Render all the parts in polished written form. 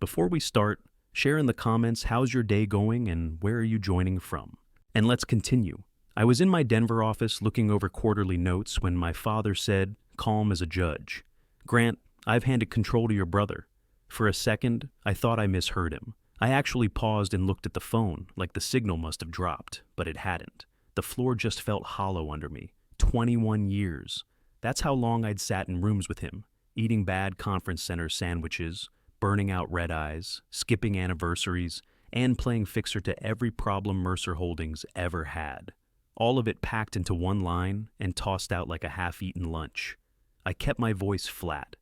Before we start, share in the comments how's your day going and where are you joining from. And let's continue. I was in my Denver office looking over quarterly notes when my father said, calm as a judge, "Grant, I've handed control to your brother." For a second, I thought I misheard him. I actually paused and looked at the phone, like the signal must have dropped, but it hadn't. The floor just felt hollow under me. 21 years. That's how long I'd sat in rooms with him, eating bad conference center sandwiches, burning out red eyes, skipping anniversaries, and playing fixer to every problem Mercer Holdings ever had. All of it packed into one line and tossed out like a half-eaten lunch. I kept my voice flat.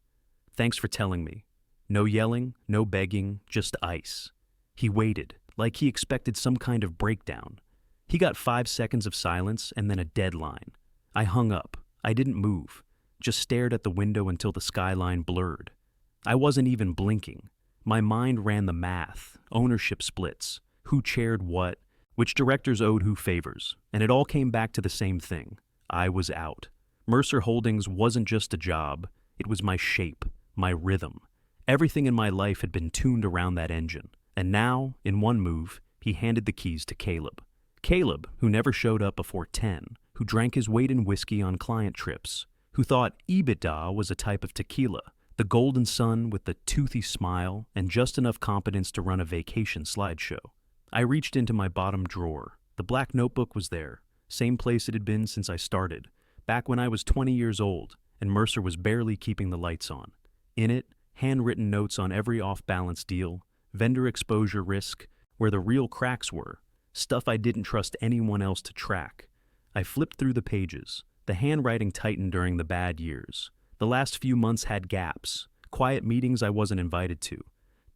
"Thanks for telling me. No yelling, no begging, just ice." He waited, like he expected some kind of breakdown. He got 5 seconds of silence and then a deadline. I hung up. I didn't move, just stared at the window until the skyline blurred. I wasn't even blinking. My mind ran the math, ownership splits, who chaired what, which directors owed who favors, and it all came back to the same thing. I was out. Mercer Holdings wasn't just a job, it was my shape, my rhythm. Everything in my life had been tuned around that engine, and now, in one move, he handed the keys to Caleb. Caleb, who never showed up before 10, who drank his weight in whiskey on client trips, who thought EBITDA was a type of tequila, the golden son with the toothy smile and just enough competence to run a vacation slideshow. I reached into my bottom drawer. The black notebook was there, same place it had been since I started, back when I was 20 years old and Mercer was barely keeping the lights on. In it, handwritten notes on every off-balance deal, vendor exposure risk, where the real cracks were, stuff I didn't trust anyone else to track. I flipped through the pages. The handwriting tightened during the bad years. The last few months had gaps, quiet meetings I wasn't invited to,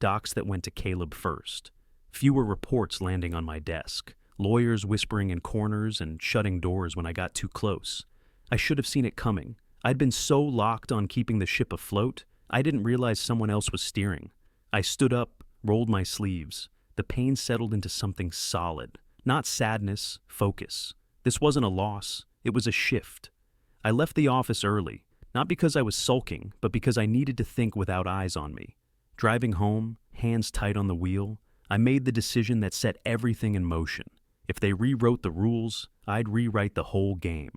docs that went to Caleb first, fewer reports landing on my desk, lawyers whispering in corners and shutting doors when I got too close. I should have seen it coming. I'd been so locked on keeping the ship afloat, I didn't realize someone else was steering. I stood up, rolled my sleeves. The pain settled into something solid, not sadness, focus. This wasn't a loss, it was a shift. I left the office early. Not because I was sulking, but because I needed to think without eyes on me. Driving home, hands tight on the wheel, I made the decision that set everything in motion. If they rewrote the rules, I'd rewrite the whole game.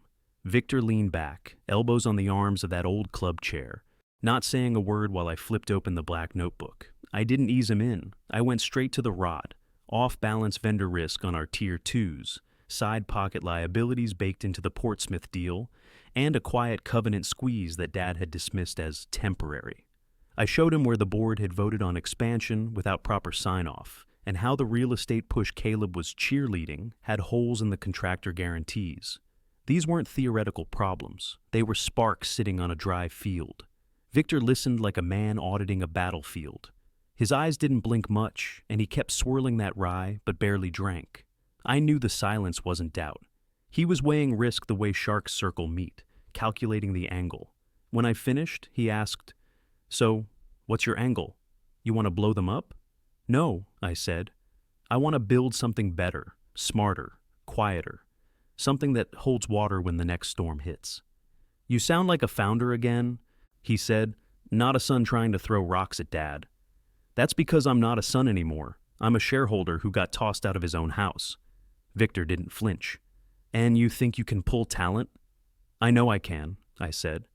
Victor leaned back, elbows on the arms of that old club chair, not saying a word while I flipped open the black notebook. I didn't ease him in. I went straight to the rod. Off-balance vendor risk on our Tier 2s, side pocket liabilities baked into the Portsmouth deal, and a quiet covenant squeeze that Dad had dismissed as temporary. I showed him where the board had voted on expansion without proper sign-off, and how the real estate push Caleb was cheerleading had holes in the contractor guarantees. These weren't theoretical problems. They were sparks sitting on a dry field. Victor listened like a man auditing a battlefield. His eyes didn't blink much, and he kept swirling that rye but barely drank. I knew the silence wasn't doubt. He was weighing risk the way sharks circle meat, calculating the angle. When I finished, he asked, "So, what's your angle? You want to blow them up?" "No," I said. "I want to build something better, smarter, quieter, something that holds water when the next storm hits." "You sound like a founder again," he said, "not a son trying to throw rocks at Dad." "That's because I'm not a son anymore. I'm a shareholder who got tossed out of his own house." Victor didn't flinch. "And you think you can pull talent?" "I know I can," I said.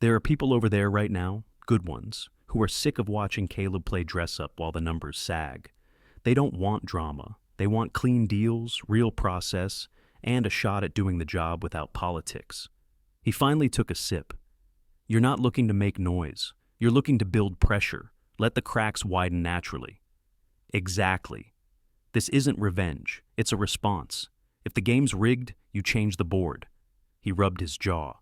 "There are people over there right now, good ones, who are sick of watching Caleb play dress-up while the numbers sag. They don't want drama. They want clean deals, real process, and a shot at doing the job without politics." He finally took a sip. "You're not looking to make noise. You're looking to build pressure. Let the cracks widen naturally." "Exactly. This isn't revenge. It's a response. If the game's rigged, you change the board." He rubbed his jaw.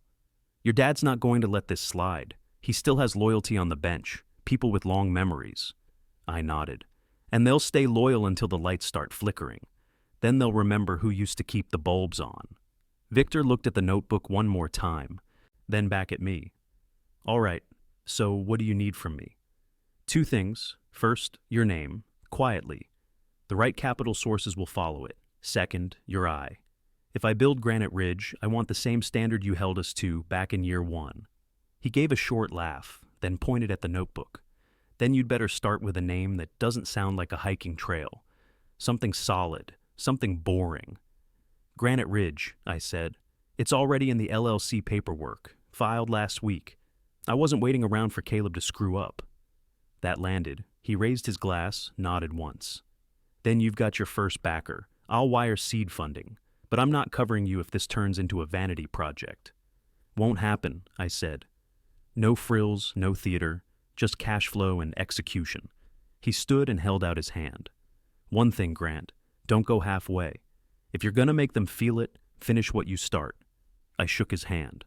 "Your dad's not going to let this slide. He still has loyalty on the bench, people with long memories." I nodded. "And they'll stay loyal until the lights start flickering. Then they'll remember who used to keep the bulbs on." Victor looked at the notebook one more time, then back at me. "All right, so what do you need from me?" "2 things. First, your name, quietly. The right capital sources will follow it. Second, your eye. If I build Granite Ridge, I want the same standard you held us to back in year 1. He gave a short laugh, then pointed at the notebook. Then you'd better start with a name that doesn't sound like a hiking trail. Something solid, something boring. Granite Ridge, I said. It's already in the LLC paperwork, filed last week. I wasn't waiting around for Caleb to screw up. That landed. He raised his glass, nodded once. Then you've got your first backer. I'll wire seed funding, but I'm not covering you if this turns into a vanity project. Won't happen, I said. No frills, no theater, just cash flow and execution. He stood and held out his hand. One thing, Grant, don't go halfway. If you're gonna make them feel it, finish what you start. I shook his hand.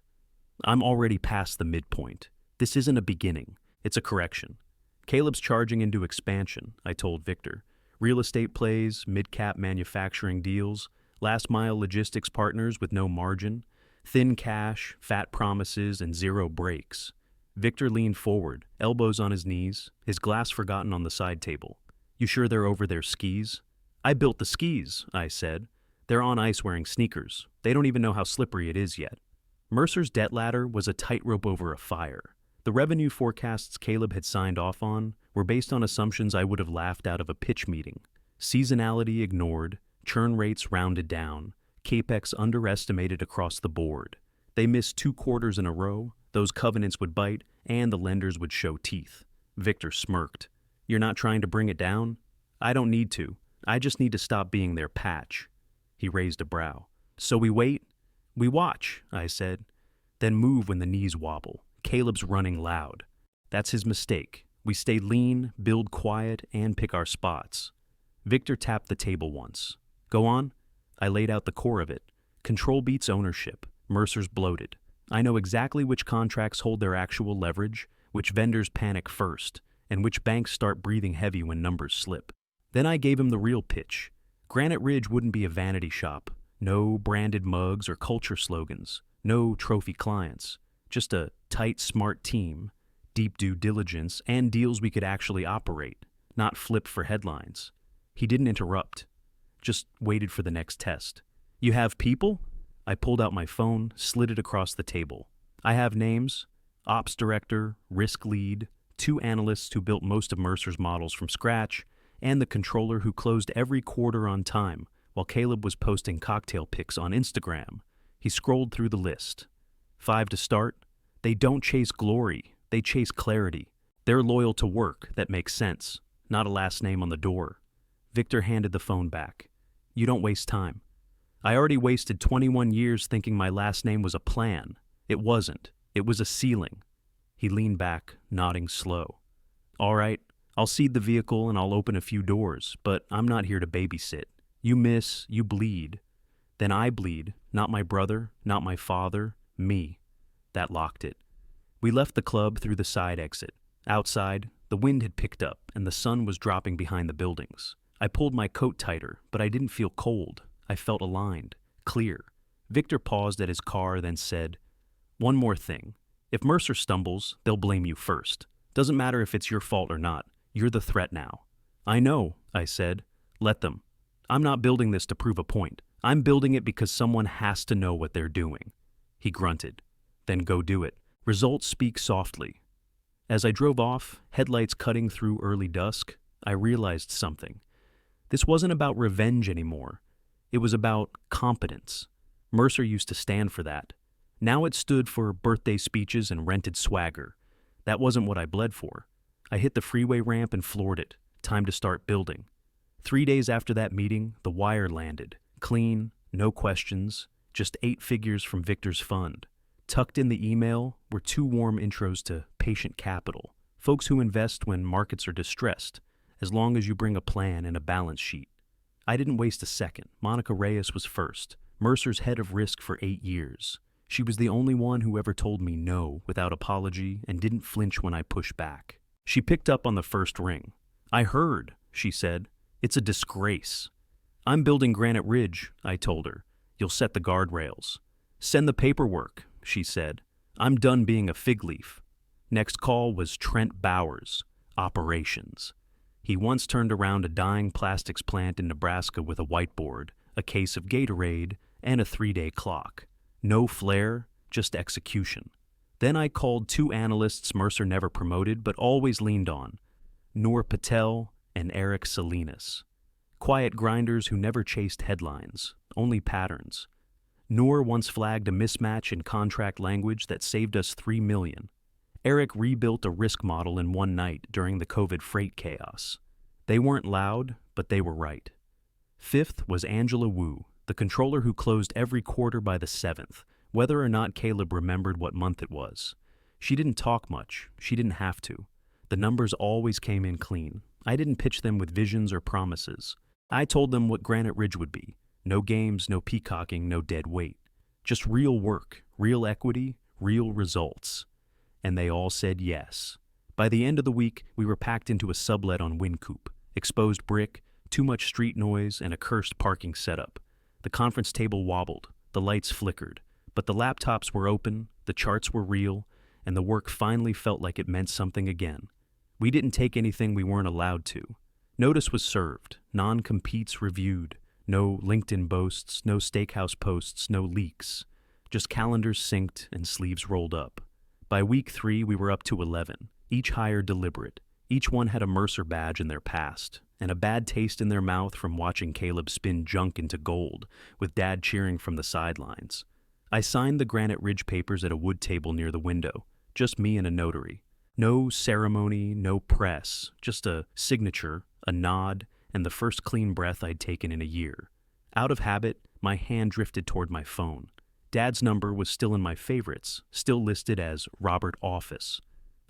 I'm already past the midpoint. This isn't a beginning, it's a correction. Caleb's charging into expansion, I told Victor. Real estate plays, mid-cap manufacturing deals, last-mile logistics partners with no margin, thin cash, fat promises, and zero breaks. Victor leaned forward, elbows on his knees, his glass forgotten on the side table. You sure they're over their skis? I built the skis, I said. They're on ice wearing sneakers. They don't even know how slippery it is yet. Mercer's debt ladder was a tightrope over a fire. The revenue forecasts Caleb had signed off on were based on assumptions I would have laughed out of a pitch meeting. Seasonality ignored, churn rates rounded down, capex underestimated across the board. They missed 2 quarters in a row, those covenants would bite, and the lenders would show teeth. Victor smirked. You're not trying to bring it down? I don't need to. I just need to stop being their patch. He raised a brow. So we wait? We watch, I said. Then move when the knees wobble. Caleb's running loud. That's his mistake. We stay lean, build quiet, and pick our spots. Victor tapped the table once. Go on? I laid out the core of it. Control beats ownership. Mercer's bloated. I know exactly which contracts hold their actual leverage, which vendors panic first, and which banks start breathing heavy when numbers slip. Then I gave him the real pitch. Granite Ridge wouldn't be a vanity shop. No branded mugs or culture slogans. No trophy clients. Just a tight, smart team, deep due diligence, and deals we could actually operate, not flip for headlines. He didn't interrupt, just waited for the next test. You have people? I pulled out my phone, slid it across the table. I have names: ops director, risk lead, 2 analysts who built most of Mercer's models from scratch, and the controller who closed every quarter on time while Caleb was posting cocktail pics on Instagram. He scrolled through the list. 5 to start. They don't chase glory, they chase clarity. They're loyal to work that makes sense, not a last name on the door. Victor handed the phone back. You don't waste time. I already wasted 21 years thinking my last name was a plan. It wasn't. It was a ceiling. He leaned back, nodding slow. All right, I'll seed the vehicle and I'll open a few doors, but I'm not here to babysit. You miss, you bleed. Then I bleed, not my brother, not my father, me. That locked it. We left the club through the side exit. Outside, the wind had picked up and the sun was dropping behind the buildings. I pulled my coat tighter, but I didn't feel cold. I felt aligned, clear. Victor paused at his car, then said, One more thing. If Mercer stumbles, they'll blame you first. Doesn't matter if it's your fault or not. You're the threat now. I know, I said. Let them. I'm not building this to prove a point. I'm building it because someone has to know what they're doing. He grunted. Then go do it. Results speak softly. As I drove off, headlights cutting through early dusk, I realized something. This wasn't about revenge anymore. It was about competence. Mercer used to stand for that. Now it stood for birthday speeches and rented swagger. That wasn't what I bled for. I hit the freeway ramp and floored it. Time to start building. 3 days after that meeting, the wire landed. Clean, no questions, just 8 figures from Victor's fund. Tucked in the email were 2 warm intros to patient capital, folks who invest when markets are distressed, as long as you bring a plan and a balance sheet. I didn't waste a second. Monica Reyes was first, Mercer's head of risk for 8 years. She was the only one who ever told me no without apology and didn't flinch when I pushed back. She picked up on the first ring. I heard, she said. It's a disgrace. I'm building Granite Ridge, I told her. You'll set the guardrails. Send the paperwork, she said. I'm done being a fig leaf. Next call was Trent Bowers, operations. He once turned around a dying plastics plant in Nebraska with a whiteboard, a case of Gatorade, and a 3-day clock. No flair, just execution. Then I called 2 analysts Mercer never promoted but always leaned on. Noor Patel, and Eric Salinas. Quiet grinders who never chased headlines, only patterns. Noor once flagged a mismatch in contract language that saved us $3 million. Eric rebuilt a risk model in one night during the COVID freight chaos. They weren't loud, but they were right. Fifth was Angela Wu, the controller who closed every quarter by the 7th, whether or not Caleb remembered what month it was. She didn't talk much. She didn't have to. The numbers always came in clean. I didn't pitch them with visions or promises. I told them what Granite Ridge would be. No games, no peacocking, no dead weight. Just real work, real equity, real results. And they all said yes. By the end of the week, we were packed into a sublet on Wynkoop. Exposed brick, too much street noise, and a cursed parking setup. The conference table wobbled, the lights flickered, but the laptops were open, the charts were real, and the work finally felt like it meant something again. We didn't take anything we weren't allowed to. Notice was served, non-competes reviewed, no LinkedIn boasts, no steakhouse posts, no leaks. Just calendars synced and sleeves rolled up. By week 3, we were up to 11, each hire deliberate. Each one had a Mercer badge in their past, and a bad taste in their mouth from watching Caleb spin junk into gold, with Dad cheering from the sidelines. I signed the Granite Ridge papers at a wood table near the window, just me and a notary. No ceremony, no press, just a signature, a nod, and the first clean breath I'd taken in a year. Out of habit, my hand drifted toward my phone. Dad's number was still in my favorites, still listed as Robert Office.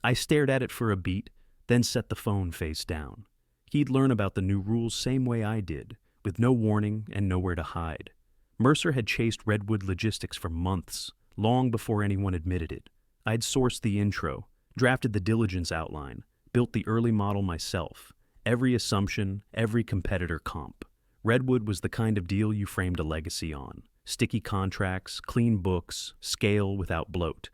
I stared at it for a beat, then set the phone face down. He'd learn about the new rules same way I did, with no warning and nowhere to hide. Mercer had chased Redwood Logistics for months, long before anyone admitted it. I'd sourced the intro, drafted the diligence outline, built the early model myself. Every assumption, every competitor comp. Redwood was the kind of deal you framed a legacy on. Sticky contracts, clean books, scale without bloat.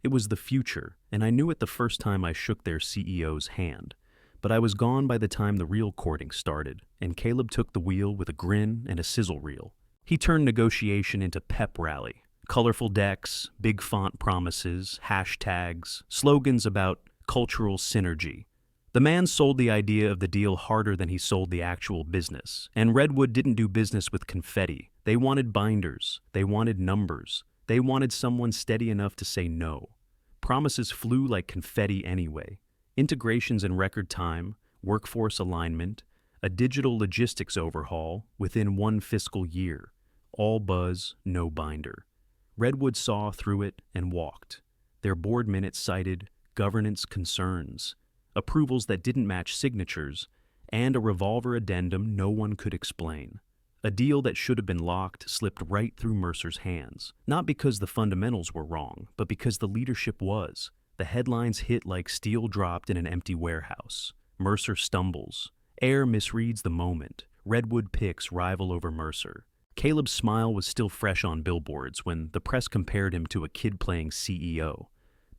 It was the future, and I knew it the first time I shook their CEO's hand. But I was gone by the time the real courting started, and Caleb took the wheel with a grin and a sizzle reel. He turned negotiation into pep rally. Colorful decks, big font promises, hashtags, slogans about cultural synergy. The man sold the idea of the deal harder than he sold the actual business, and Redwood didn't do business with confetti. They wanted binders. They wanted numbers. They wanted someone steady enough to say no. Promises flew like confetti anyway. Integrations in record time, workforce alignment, a digital logistics overhaul within 1 fiscal year. All buzz, no binder. Redwood saw through it and walked. Their board minutes cited governance concerns, approvals that didn't match signatures, and a revolver addendum no one could explain. A deal that should have been locked slipped right through Mercer's hands, not because the fundamentals were wrong, but because the leadership was. The headlines hit like steel dropped in an empty warehouse. Mercer stumbles. Air misreads the moment. Redwood picks rival over Mercer. Caleb's smile was still fresh on billboards when the press compared him to a kid playing CEO.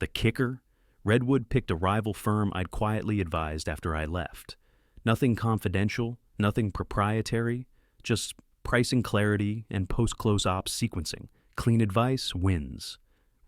The kicker? Redwood picked a rival firm I'd quietly advised after I left. Nothing confidential, nothing proprietary, just pricing clarity and post-close ops sequencing. Clean advice wins.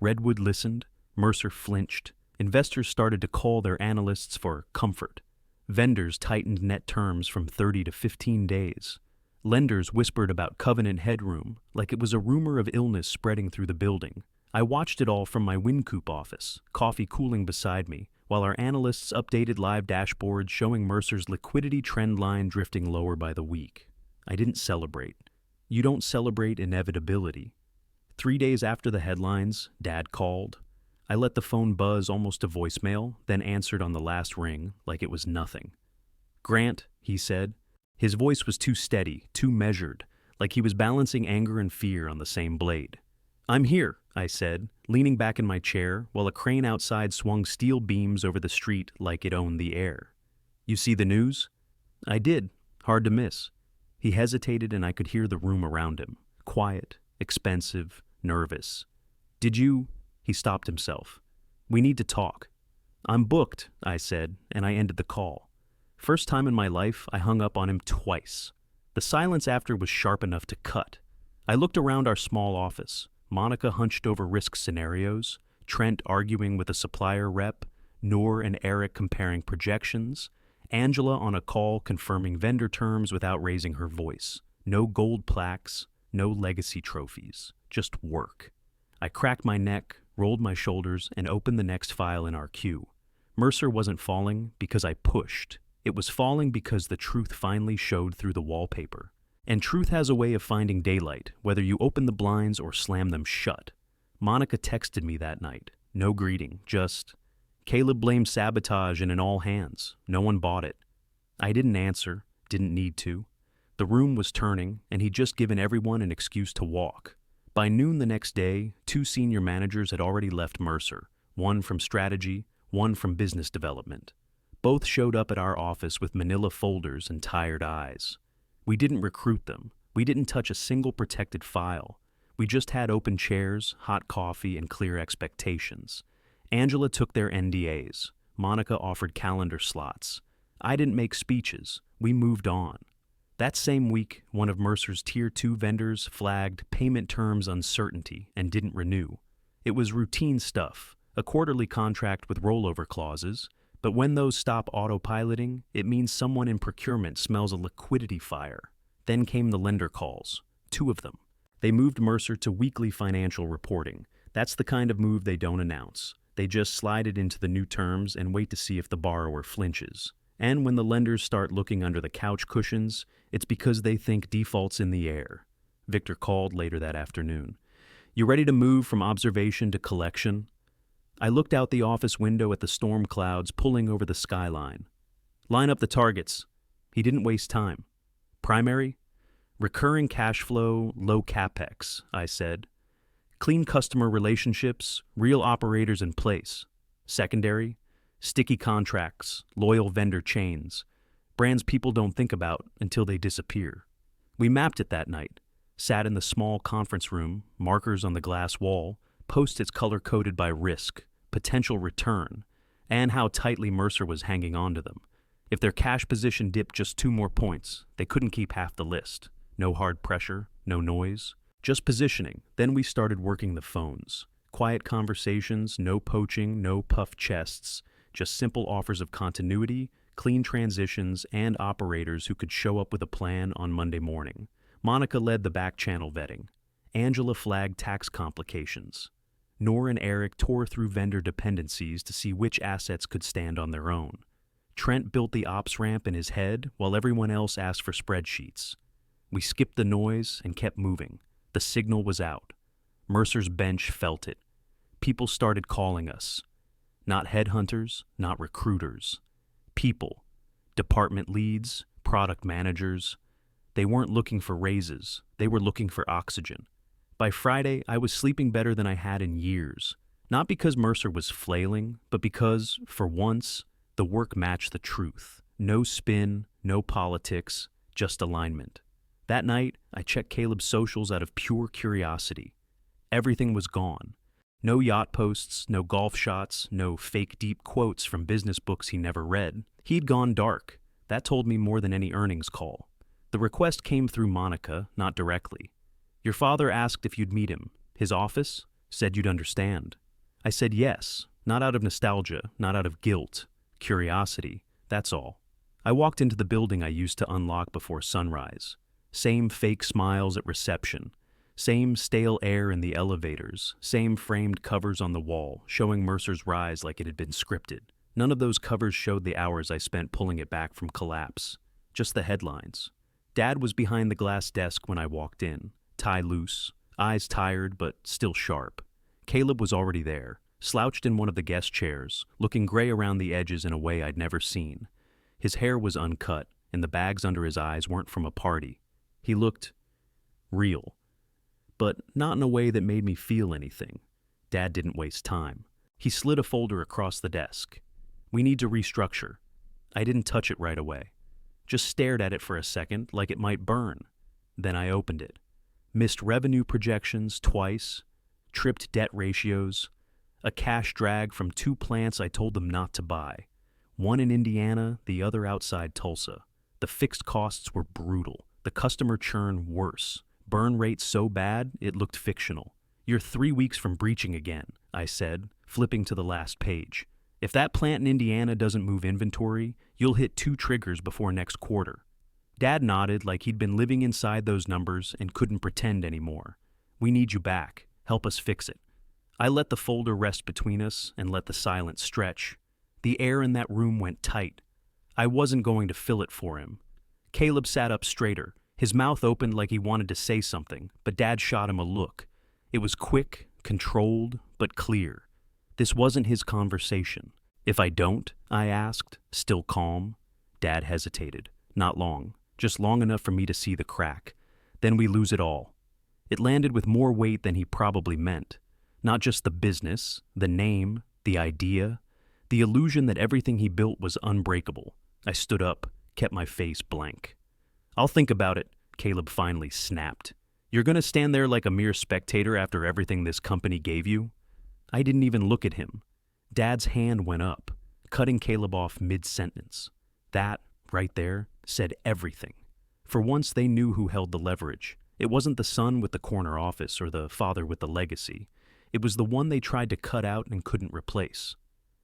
Redwood listened. Mercer flinched. Investors started to call their analysts for comfort. Vendors tightened net terms from 30 to 15 days. Lenders whispered about covenant headroom, like it was a rumor of illness spreading through the building. I watched it all from my Wynkoop office, coffee cooling beside me, while our analysts updated live dashboards showing Mercer's liquidity trend line drifting lower by the week. I didn't celebrate. You don't celebrate inevitability. 3 days after the headlines, Dad called. I let the phone buzz almost to voicemail, then answered on the last ring like it was nothing. "Grant," he said. His voice was too steady, too measured, like he was balancing anger and fear on the same blade. "I'm here," I said, leaning back in my chair while a crane outside swung steel beams over the street like it owned the air. "You see the news?" I did. Hard to miss. He hesitated and I could hear the room around him. Quiet, expensive, nervous. "Did you—" He stopped himself. "We need to talk." "I'm booked," I said, and I ended the call. First time in my life, I hung up on him twice. The silence after was sharp enough to cut. I looked around our small office. Monica hunched over risk scenarios, Trent arguing with a supplier rep, Noor and Eric comparing projections, Angela on a call confirming vendor terms without raising her voice. No gold plaques, no legacy trophies, just work. I cracked my neck, rolled my shoulders, and opened the next file in our queue. Mercer wasn't falling because I pushed. It was falling because the truth finally showed through the wallpaper. And truth has a way of finding daylight, whether you open the blinds or slam them shut. Monica texted me that night. No greeting, just, "Caleb blamed sabotage in an all hands. No one bought it." I didn't answer, didn't need to. The room was turning, and he'd just given everyone an excuse to walk. By noon the next day, 2 senior managers had already left Mercer, one from strategy, one from business development. Both showed up at our office with manila folders and tired eyes. We didn't recruit them. We didn't touch a single protected file. We just had open chairs, hot coffee, and clear expectations. Angela took their NDAs. Monica offered calendar slots. I didn't make speeches. We moved on. That same week, one of Mercer's Tier 2 vendors flagged payment terms uncertainty and didn't renew. It was routine stuff, a quarterly contract with rollover clauses, but when those stop autopiloting, it means someone in procurement smells a liquidity fire. Then came the lender calls, 2 of them. They moved Mercer to weekly financial reporting. That's the kind of move they don't announce. They just slide it into the new terms and wait to see if the borrower flinches. And when the lenders start looking under the couch cushions, it's because they think default's in the air. Victor called later that afternoon. "You ready to move from observation to collection?" I looked out the office window at the storm clouds pulling over the skyline. "Line up the targets." He didn't waste time. "Primary? Recurring cash flow, low capex," I said. "Clean customer relationships, real operators in place. Secondary? Sticky contracts, loyal vendor chains, brands people don't think about until they disappear." We mapped it that night, sat in the small conference room, markers on the glass wall, post-its color-coded by risk, potential return, and how tightly Mercer was hanging on to them. If their cash position dipped just 2 more points, they couldn't keep half the list. No hard pressure, no noise, just positioning. Then we started working the phones. Quiet conversations, no poaching, no puffed chests, just simple offers of continuity, clean transitions, and operators who could show up with a plan on Monday morning. Monica led the back-channel vetting. Angela flagged tax complications. Nor and Eric tore through vendor dependencies to see which assets could stand on their own. Trent built the ops ramp in his head while everyone else asked for spreadsheets. We skipped the noise and kept moving. The signal was out. Mercer's bench felt it. People started calling us. Not headhunters, not recruiters. People. Department leads, product managers. They weren't looking for raises. They were looking for oxygen. By Friday, I was sleeping better than I had in years. Not because Mercer was flailing, but because, for once, the work matched the truth. No spin, no politics, just alignment. That night, I checked Caleb's socials out of pure curiosity. Everything was gone. No yacht posts, no golf shots, no fake deep quotes from business books he never read. He'd gone dark. That told me more than any earnings call. The request came through Monica, not directly. "Your father asked if you'd meet him. His office? Said you'd understand." I said yes, not out of nostalgia, not out of guilt. Curiosity, that's all. I walked into the building I used to unlock before sunrise. Same fake smiles at reception. Same stale air in the elevators. Same framed covers on the wall, showing Mercer's rise like it had been scripted. None of those covers showed the hours I spent pulling it back from collapse. Just the headlines. Dad was behind the glass desk when I walked in. Tie loose, eyes tired but still sharp. Caleb was already there, slouched in one of the guest chairs, looking gray around the edges in a way I'd never seen. His hair was uncut, and the bags under his eyes weren't from a party. He looked real, but not in a way that made me feel anything. Dad didn't waste time. He slid a folder across the desk. "We need to restructure." I didn't touch it right away. Just stared at it for a second like it might burn. Then I opened it. Missed revenue projections twice, tripped debt ratios, a cash drag from 2 plants I told them not to buy. One in Indiana, the other outside Tulsa. The fixed costs were brutal. The customer churn worse. Burn rate so bad, it looked fictional. "You're 3 weeks from breaching again," I said, flipping to the last page. If that plant in Indiana doesn't move inventory, you'll hit 2 triggers before next quarter. Dad nodded like he'd been living inside those numbers and couldn't pretend anymore. We need you back. Help us fix it. I let the folder rest between us and let the silence stretch. The air in that room went tight. I wasn't going to fill it for him. Caleb sat up straighter, his mouth opened like he wanted to say something, but Dad shot him a look. It was quick, controlled, but clear. This wasn't his conversation. If I don't, I asked, still calm. Dad hesitated. Not long, just long enough for me to see the crack. Then we lose it all. It landed with more weight than he probably meant. Not just the business, the name, the idea, the illusion that everything he built was unbreakable. I stood up, kept my face blank. I'll think about it, Caleb finally snapped. You're going to stand there like a mere spectator after everything this company gave you? I didn't even look at him. Dad's hand went up, cutting Caleb off mid-sentence. That, right there, said everything. For once they knew who held the leverage. It wasn't the son with the corner office or the father with the legacy. It was the one they tried to cut out and couldn't replace.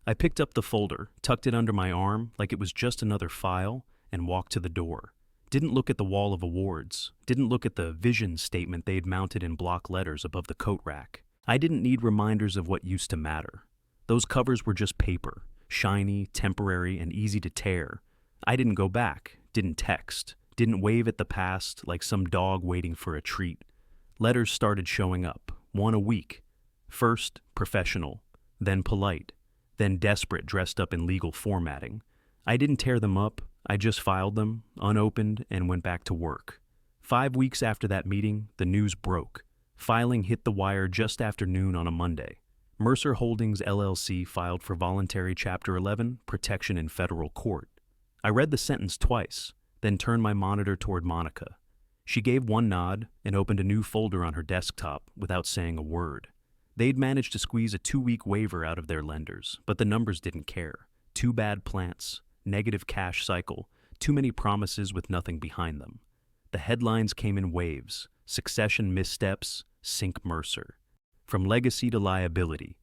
I picked up the folder, tucked it under my arm like it was just another file, and walked to the door. Didn't look at the wall of awards. Didn't look at the vision statement they'd mounted in block letters above the coat rack. I didn't need reminders of what used to matter. Those covers were just paper, shiny, temporary, and easy to tear. I didn't go back, didn't text, didn't wave at the past like some dog waiting for a treat. Letters started showing up, one a week. First, professional, then polite, then desperate dressed up in legal formatting. I didn't tear them up, I just filed them, unopened, and went back to work. 5 weeks after that meeting, the news broke. Filing hit the wire just after noon on a Monday. Mercer Holdings LLC filed for voluntary Chapter 11 protection in federal court. I read the sentence twice, then turned my monitor toward Monica. She gave one nod and opened a new folder on her desktop without saying a word. They'd managed to squeeze a 2-week waiver out of their lenders, but the numbers didn't care. 2 bad plants, negative cash cycle, too many promises with nothing behind them. The headlines came in waves: succession missteps, sink Mercer. From legacy to liability.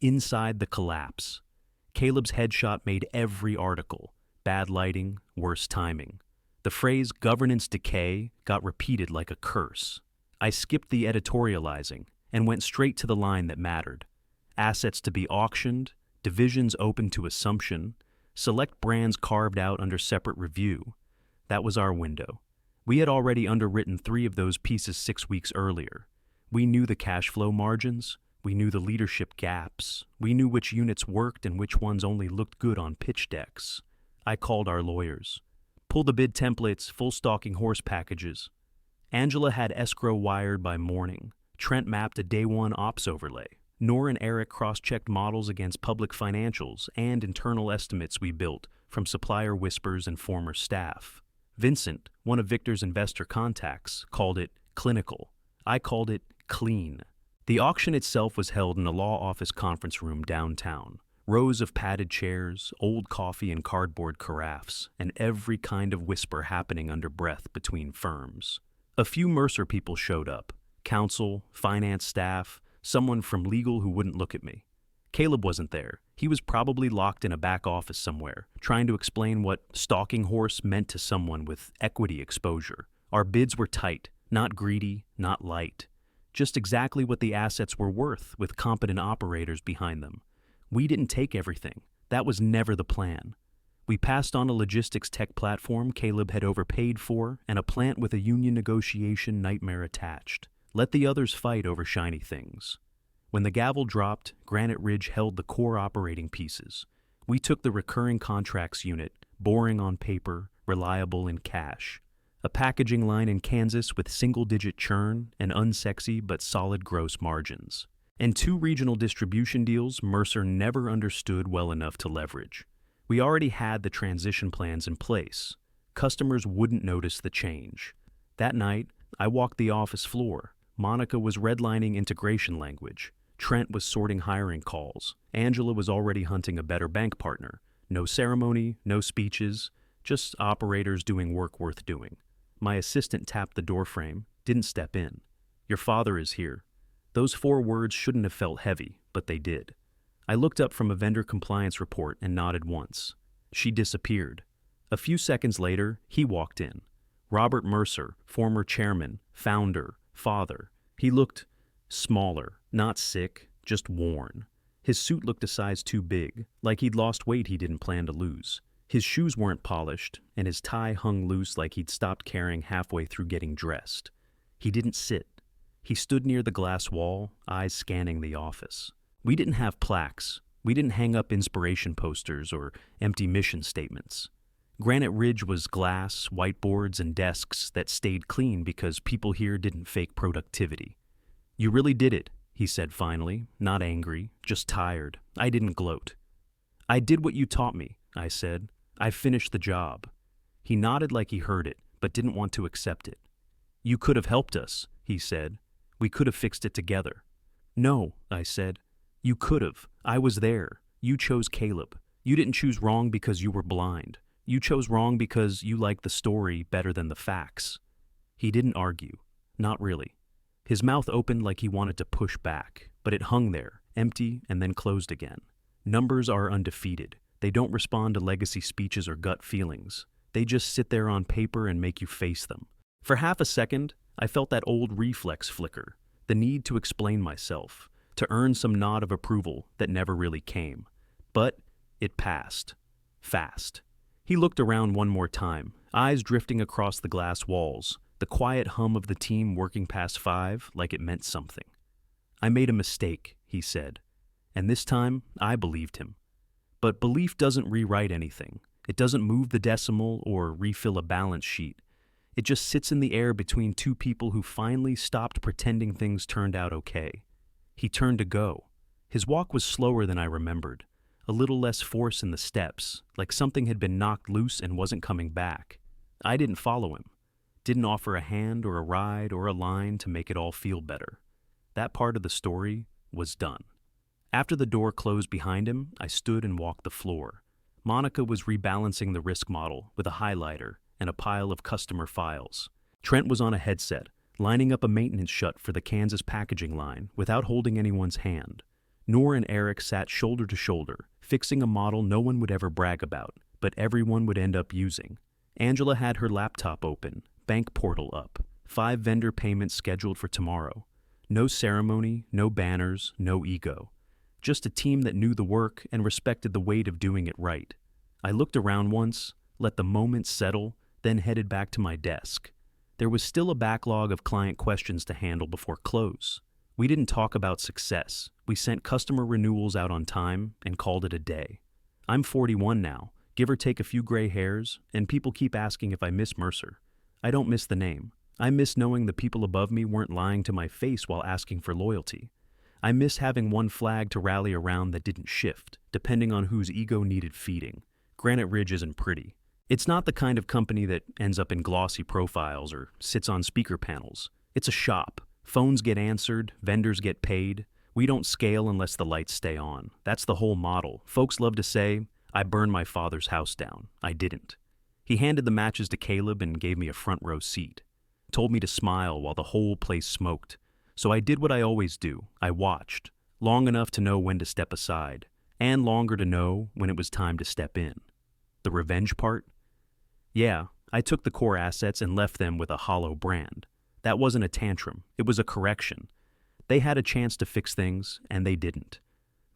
Inside the collapse. Caleb's headshot made every article. Bad lighting, worse timing. The phrase governance decay got repeated like a curse. I skipped the editorializing and went straight to the line that mattered. Assets to be auctioned, divisions open to assumption, select brands carved out under separate review. That was our window. We had already underwritten 3 of those pieces 6 weeks earlier. We knew the cash flow margins. We knew the leadership gaps. We knew which units worked and which ones only looked good on pitch decks. I called our lawyers. Pull the bid templates, full stalking horse packages. Angela had escrow wired by morning. Trent mapped a day 1 ops overlay. Nor and Eric cross-checked models against public financials and internal estimates we built from supplier whispers and former staff. Vincent, one of Victor's investor contacts, called it clinical. I called it clean. The auction itself was held in a law office conference room downtown. Rows of padded chairs, old coffee and cardboard carafes, and every kind of whisper happening under breath between firms. A few Mercer people showed up. Counsel, finance staff, someone from legal who wouldn't look at me. Caleb wasn't there. He was probably locked in a back office somewhere, trying to explain what stalking horse meant to someone with equity exposure. Our bids were tight, not greedy, not light. Just exactly what the assets were worth with competent operators behind them. We didn't take everything. That was never the plan. We passed on a logistics tech platform Caleb had overpaid for and a plant with a union negotiation nightmare attached. Let the others fight over shiny things. When the gavel dropped, Granite Ridge held the core operating pieces. We took the recurring contracts unit, boring on paper, reliable in cash. A packaging line in Kansas with single-digit churn and unsexy but solid gross margins. And 2 regional distribution deals Mercer never understood well enough to leverage. We already had the transition plans in place. Customers wouldn't notice the change. That night, I walked the office floor. Monica was redlining integration language. Trent was sorting hiring calls. Angela was already hunting a better bank partner. No ceremony, no speeches, just operators doing work worth doing. My assistant tapped the doorframe, didn't step in. Your father is here. Those 4 words shouldn't have felt heavy, but they did. I looked up from a vendor compliance report and nodded once. She disappeared. A few seconds later, he walked in. Robert Mercer, former chairman, founder, father. He looked smaller, not sick, just worn. His suit looked a size too big, like he'd lost weight he didn't plan to lose. His shoes weren't polished, and his tie hung loose like he'd stopped caring halfway through getting dressed. He didn't sit. He stood near the glass wall, eyes scanning the office. We didn't have plaques. We didn't hang up inspiration posters or empty mission statements. Granite Ridge was glass, whiteboards, and desks that stayed clean because people here didn't fake productivity. "You really did it," he said finally, not angry, just tired. I didn't gloat. "I did what you taught me," I said. "I finished the job." He nodded like he heard it, but didn't want to accept it. "You could have helped us," he said. "We could have fixed it together." "No," I said. "You could have. I was there. You chose Caleb. You didn't choose wrong because you were blind. You chose wrong because you liked the story better than the facts." He didn't argue. Not really. His mouth opened like he wanted to push back, but it hung there, empty and then closed again. Numbers are undefeated. They don't respond to legacy speeches or gut feelings. They just sit there on paper and make you face them. For half a second, I felt that old reflex flicker, the need to explain myself, to earn some nod of approval that never really came. But it passed. Fast. He looked around one more time, eyes drifting across the glass walls, the quiet hum of the team working past 5 like it meant something. "I made a mistake," he said. And this time, I believed him. But belief doesn't rewrite anything. It doesn't move the decimal or refill a balance sheet. It just sits in the air between two people who finally stopped pretending things turned out okay. He turned to go. His walk was slower than I remembered, a little less force in the steps, like something had been knocked loose and wasn't coming back. I didn't follow him. Didn't offer a hand or a ride or a line to make it all feel better. That part of the story was done. After the door closed behind him, I stood and walked the floor. Monica was rebalancing the risk model with a highlighter and a pile of customer files. Trent was on a headset, lining up a maintenance shut for the Kansas packaging line without holding anyone's hand. Noor and Eric sat shoulder to shoulder, fixing a model no one would ever brag about, but everyone would end up using. Angela had her laptop open, bank portal up, 5 vendor payments scheduled for tomorrow. No ceremony, no banners, no ego. Just a team that knew the work and respected the weight of doing it right. I looked around once, let the moment settle, then headed back to my desk. There was still a backlog of client questions to handle before close. We didn't talk about success. We sent customer renewals out on time and called it a day. I'm 41 now, give or take a few gray hairs, and people keep asking if I miss Mercer. I don't miss the name. I miss knowing the people above me weren't lying to my face while asking for loyalty. I miss having one flag to rally around that didn't shift, depending on whose ego needed feeding. Granite Ridge isn't pretty. It's not the kind of company that ends up in glossy profiles or sits on speaker panels. It's a shop. Phones get answered, vendors get paid. We don't scale unless the lights stay on. That's the whole model. Folks love to say, "I burned my father's house down." I didn't. He handed the matches to Caleb and gave me a front row seat. Told me to smile while the whole place smoked. So I did what I always do. I watched, long enough to know when to step aside, and longer to know when it was time to step in. The revenge part? Yeah, I took the core assets and left them with a hollow brand. That wasn't a tantrum, it was a correction. They had a chance to fix things, and they didn't.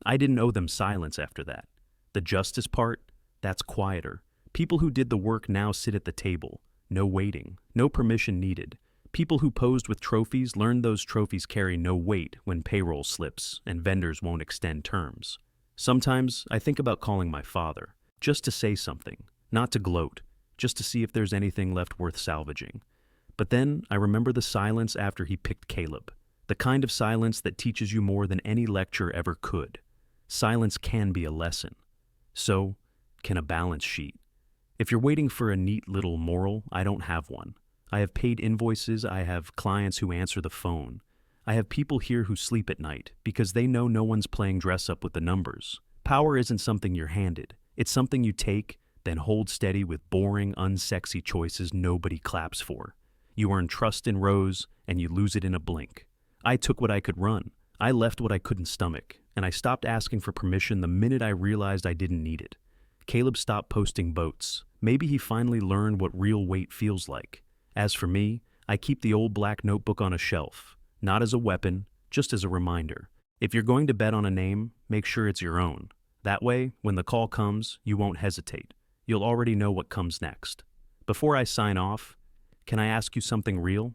I didn't owe them silence after that. The justice part? That's quieter. People who did the work now sit at the table. No waiting, no permission needed. People who posed with trophies learned those trophies carry no weight when payroll slips and vendors won't extend terms. Sometimes I think about calling my father, just to say something, not to gloat, just to see if there's anything left worth salvaging. But then I remember the silence after he picked Caleb, the kind of silence that teaches you more than any lecture ever could. Silence can be a lesson. So can a balance sheet. If you're waiting for a neat little moral, I don't have one. I have paid invoices, I have clients who answer the phone. I have people here who sleep at night because they know no one's playing dress up with the numbers. Power isn't something you're handed. It's something you take, then hold steady with boring, unsexy choices nobody claps for. You earn trust in rows, and you lose it in a blink. I took what I could run. I left what I couldn't stomach, and I stopped asking for permission the minute I realized I didn't need it. Caleb stopped posting boats. Maybe he finally learned what real weight feels like. As for me, I keep the old black notebook on a shelf, not as a weapon, just as a reminder. If you're going to bet on a name, make sure it's your own. That way, when the call comes, you won't hesitate. You'll already know what comes next. Before I sign off, can I ask you something real?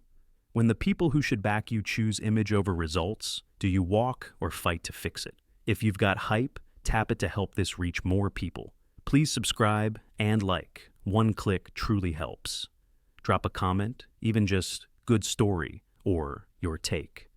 When the people who should back you choose image over results, do you walk or fight to fix it? If you've got hype, tap it to help this reach more people. Please subscribe and like. One click truly helps. Drop a comment, even just good story or your take.